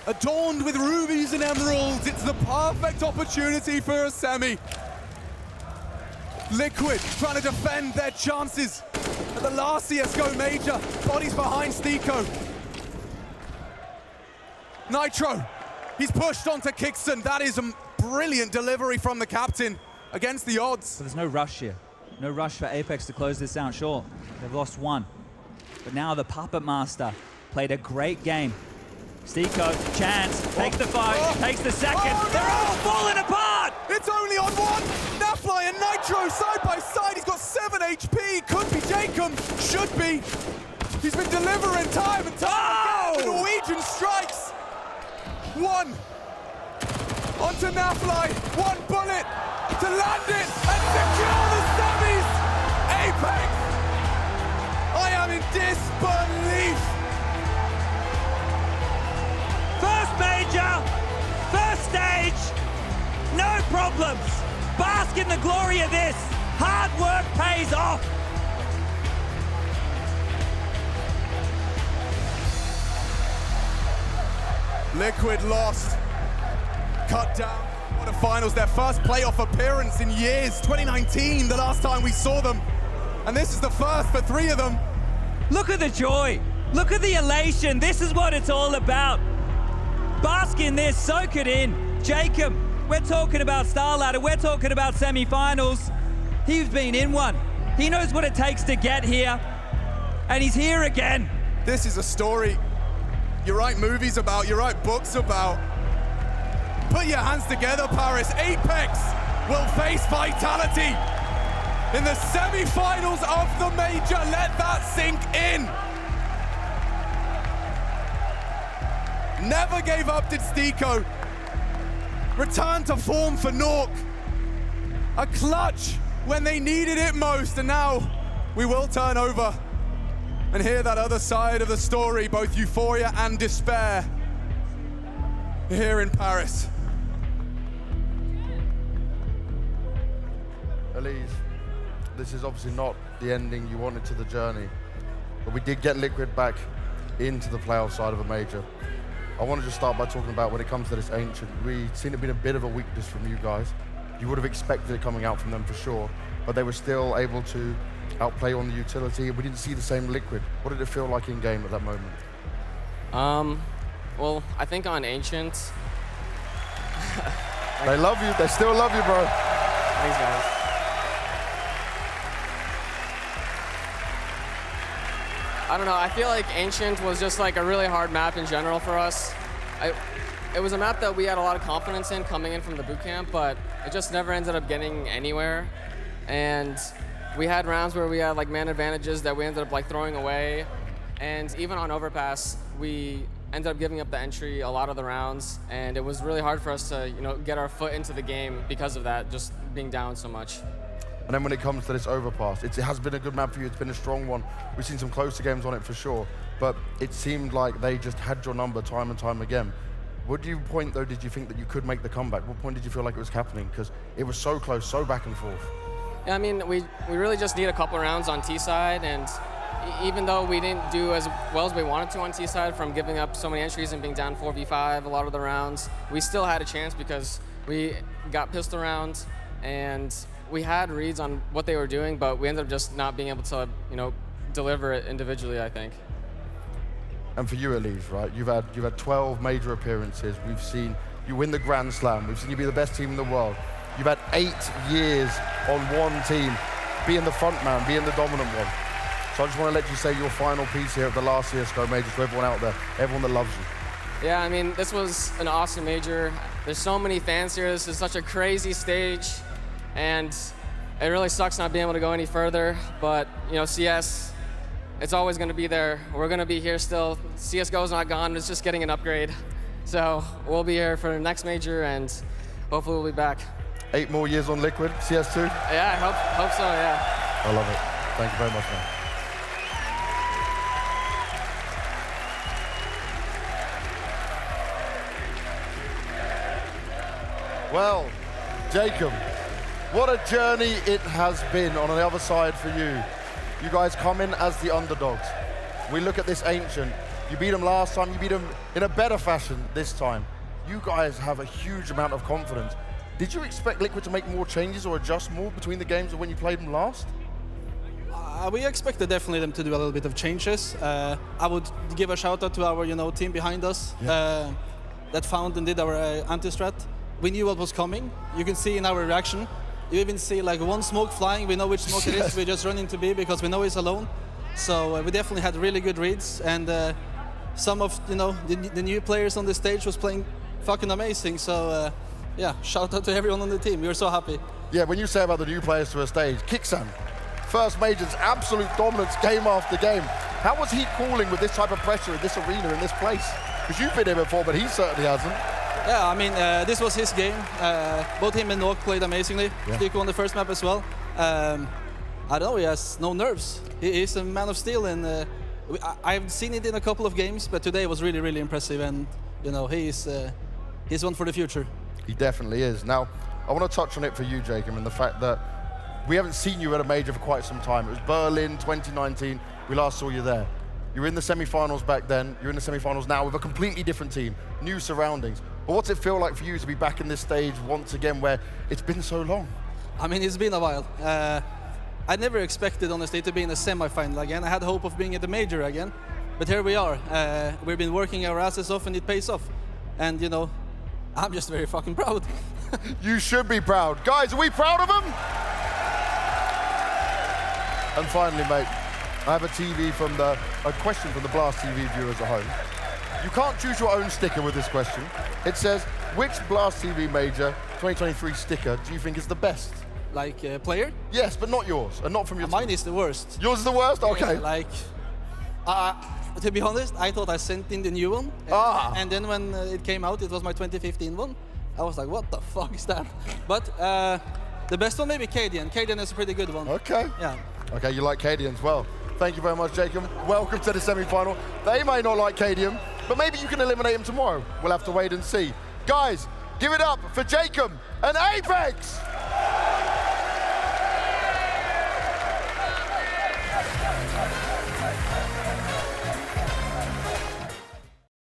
adorned with rubies and emeralds. It's the perfect opportunity for a semi. Liquid trying to defend their chances at the last CSGO major. Bodies behind Stiko. Nitro, he's pushed onto Kixon. That is a brilliant delivery from the captain against the odds. So there's no rush here. No rush for Apeks to close this out. Sure, they've lost one. But now the Puppet Master played a great game. Stiko, chance, takes the fight, takes the second. Oh, no! They're all falling apart! It's only on one! Nafly and Nitro side by side. He's got 7 HP. Could be Jacob. Should be. He's been delivering time and time again. The Norwegian strikes. One. Onto Nafly. One bullet to land it and secure the semis. Apeks. I am in disbelief. First major, first stage, no problems. Bask in the glory of this. Hard work pays off. Liquid lost. Cut down. Quarterfinals, their first playoff appearance in years. 2019, the last time we saw them. And this is the first for 3 of them. Look at the joy. Look at the elation. This is what it's all about. Bask in this, soak it in. Jacob, we're talking about Star Ladder, we're talking about semi-finals. He's been in one. He knows what it takes to get here, and he's here again. This is a story you write movies about, you write books about. Put your hands together, Paris. Apeks will face Vitality in the semi-finals of the major. Let that sink in. Never gave up, did Stiko. Returned to form for Nork. A clutch when they needed it most, and now we will turn over and hear that other side of the story, both euphoria and despair, here in Paris. Elise, this is obviously not the ending you wanted to the journey, but we did get Liquid back into the playoff side of a major. I want to just start by talking about when it comes to this Ancient, we've seen it been a bit of a weakness from you guys. You would have expected it coming out from them for sure, but they were still able to outplay on the utility. We didn't see the same Liquid. What did it feel like in game at that moment? Well, I think on Ancient... They love you, they still love you, bro. Thanks, guys. I don't know, I feel like Ancient was just like a really hard map in general for us. It was a map that we had a lot of confidence in coming in from the boot camp, but it just never ended up getting anywhere. And we had rounds where we had like man advantages that we ended up like throwing away. And even on Overpass, we ended up giving up the entry a lot of the rounds, and it was really hard for us to, get our foot into the game because of that, just being down so much. And then when it comes to this Overpass, it has been a good map for you, it's been a strong one. We've seen some closer games on it for sure, but it seemed like they just had your number time and time again. What point though did you think that you could make the comeback? What point did you feel like it was happening? Because it was so close, so back and forth. Yeah, I mean, we really just need a couple rounds on T-side, and even though we didn't do as well as we wanted to on T-side from giving up so many entries and being down 4v5 a lot of the rounds, we still had a chance because we got pistol round and we had reads on what they were doing, but we ended up just not being able to, deliver it individually, I think. And for you, Elise, right? You've had 12 major appearances. We've seen you win the Grand Slam. We've seen you be the best team in the world. You've had 8 years on one team, being the front man, being the dominant one. So I just want to let you say your final piece here of the last CSGO major to everyone out there, everyone that loves you. Yeah, I mean, this was an awesome major. There's so many fans here. This is such a crazy stage. And it really sucks not being able to go any further, but CS, it's always going to be there. We're going to be here still. CSGO's not gone, it's just getting an upgrade. So we'll be here for the next major, and hopefully we'll be back. 8 more years on Liquid, CS2? Yeah, I hope so, yeah. I love it. Thank you very much, man. Well, Jacob, what a journey it has been on the other side for you. You guys come in as the underdogs. We look at this Ancient. You beat them last time, you beat them in a better fashion this time. You guys have a huge amount of confidence. Did you expect Liquid to make more changes or adjust more between the games of when you played them last? We expected definitely them to do a little bit of changes. I would give a shout out to our team behind us that found and did our anti-strat. We knew what was coming. You can see in our reaction. You even see like one smoke flying. We know which smoke it is. We just run into B because we know he's alone. So we definitely had really good reads, and some of the new players on the stage was playing fucking amazing. So yeah, shout out to everyone on the team. We were so happy. Yeah, when you say about the new players to a stage, Kixan, first Major's absolute dominance game after game. How was he calling with this type of pressure in this arena, in this place? Because you've been here before, but he certainly hasn't. Yeah, I mean, this was his game. Both him and Nok played amazingly. Yeah. Stico on the first map as well. I don't know, he has no nerves. He's a man of steel, and I've seen it in a couple of games, but today was really, really impressive, and he's one for the future. He definitely is. Now, I want to touch on it for you, Jacob, and the fact that we haven't seen you at a major for quite some time. It was Berlin 2019, we last saw you there. You were in the semi-finals back then, you're in the semi-finals now with a completely different team, new surroundings. But what's it feel like for you to be back in this stage once again where it's been so long? I mean, it's been a while. I never expected, honestly, to be in a semi-final again. I had hope of being at the major again, but here we are. We've been working our asses off and it pays off. And I'm just very fucking proud. You should be proud. Guys, are we proud of them? And finally, mate, I have a question from the Blast TV viewers at home. You can't choose your own sticker with this question. It says, which Blast TV Major 2023 sticker do you think is the best? Like player? Yes, but not yours, and not from your Mine team. is the worst. Yours is the worst? Okay. Yeah, to be honest, I thought I sent in the new one. And then when it came out, it was my 2015 one. I was like, what the fuck is that? But the best one, maybe Cadian. Cadian is a pretty good one. Okay. Yeah. Okay, you like Cadian as well. Thank you very much, Jacob. Welcome to the semi-final. They may not like Cadian, but maybe you can eliminate him tomorrow. We'll have to wait and see. Guys, give it up for Jacob and Apeks!